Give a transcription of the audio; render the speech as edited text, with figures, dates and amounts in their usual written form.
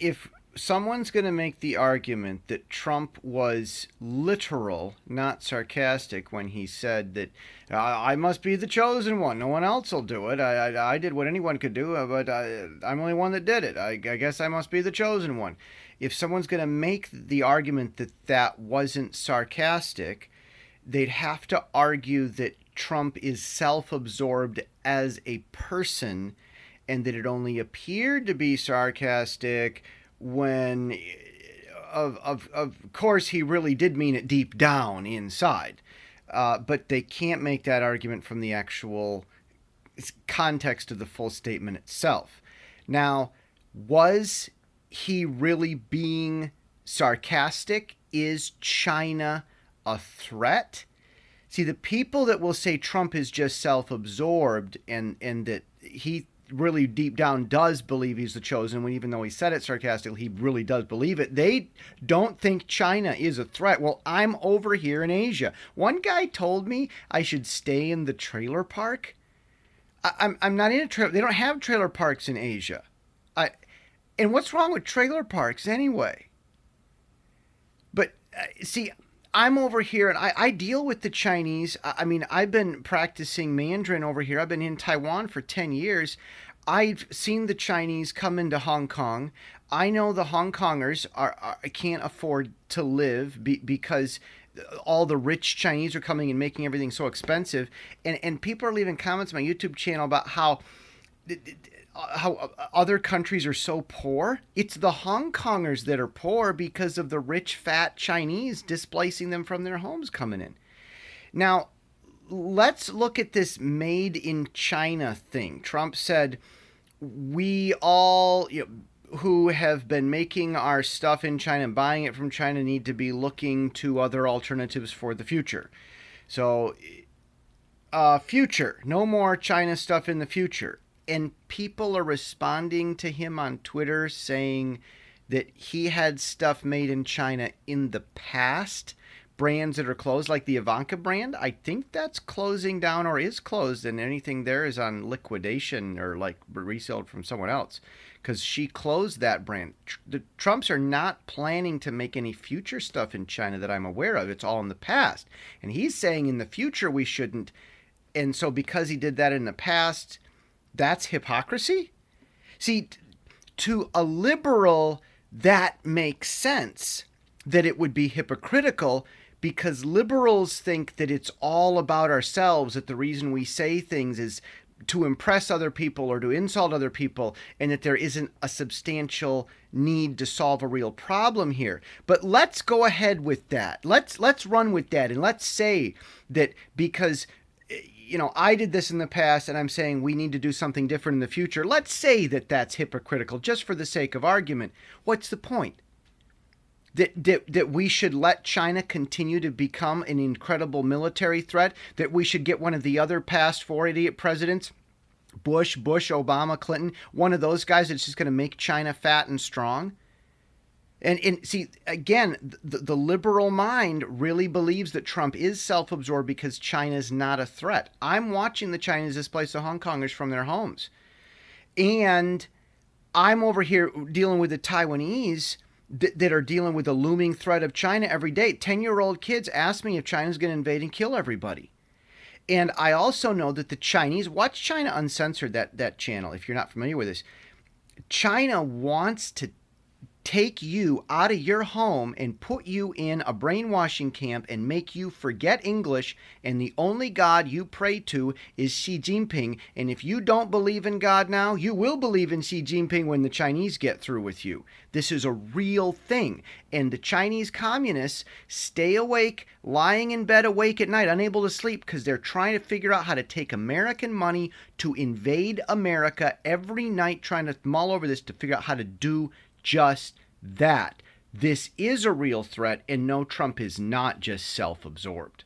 if someone's going to make the argument that Trump was literal, not sarcastic, when he said that I must be the chosen one, no one else will do it. I did what anyone could do, but I'm the only one that did it. I guess I must be the chosen one. If someone's going to make the argument that that wasn't sarcastic, they'd have to argue that Trump is self-absorbed as a person and that it only appeared to be sarcastic when, of course, he really did mean it deep down inside. But they can't make that argument from the actual context of the full statement itself. Now, was he really being sarcastic? Is China a threat? See, the people that will say Trump is just self-absorbed and that he really deep down does believe he's the chosen one, even though he said it sarcastically, he really does believe it. They don't think China is a threat. Well, I'm over here in Asia. One guy told me I should stay in the trailer park. I'm not in a trailer. They don't have trailer parks in Asia. And what's wrong with trailer parks anyway? But see, I'm over here and I deal with the Chinese. I mean, I've been practicing Mandarin over here. I've been in Taiwan for 10 years. I've seen the Chinese come into Hong Kong. I know the Hong Kongers can't afford to live because all the rich Chinese are coming and making everything so expensive. And people are leaving comments on my YouTube channel about how other countries are so poor. It's the Hong Kongers that are poor because of the rich, fat Chinese displacing them from their homes coming in. Now, let's look at this made in China thing. Trump said, we all who have been making our stuff in China and buying it from China need to be looking to other alternatives for the future. So, future, no more China stuff in the future. And people are responding to him on Twitter saying that he had stuff made in China in the past, brands that are closed, like the Ivanka brand. I think that's closing down or is closed, and anything there is on liquidation or like resold from someone else because she closed that brand. The Trumps are not planning to make any future stuff in China that I'm aware of. It's all in the past. And he's saying in the future we shouldn't. And so because he did that in the past, that's hypocrisy? See, to a liberal, that makes sense that it would be hypocritical because liberals think that it's all about ourselves, that the reason we say things is to impress other people or to insult other people, and that there isn't a substantial need to solve a real problem here. But let's go ahead with that. Let's run with that, and let's say that because I did this in the past and I'm saying we need to do something different in the future. Let's say that that's hypocritical just for the sake of argument. What's the point? That we should let China continue to become an incredible military threat? That we should get one of the other past four idiot presidents, Bush, Obama, Clinton, one of those guys that's just going to make China fat and strong? And see, again, the liberal mind really believes that Trump is self-absorbed because China's not a threat. I'm watching the Chinese displace the Hong Kongers from their homes. And I'm over here dealing with the Taiwanese that are dealing with the looming threat of China every day. 10-year-old kids ask me if China's going to invade and kill everybody. And I also know that the Chinese, watch China Uncensored, that channel, if you're not familiar with this. China wants to take you out of your home and put you in a brainwashing camp and make you forget English, and the only God you pray to is Xi Jinping. And if you don't believe in God now, you will believe in Xi Jinping when the Chinese get through with you. This is a real thing. And the Chinese communists stay awake, lying in bed awake at night, unable to sleep, because they're trying to figure out how to take American money to invade America every night, trying to mull over this to figure out how to do just that. This is a real threat, and no, Trump is not just self-absorbed.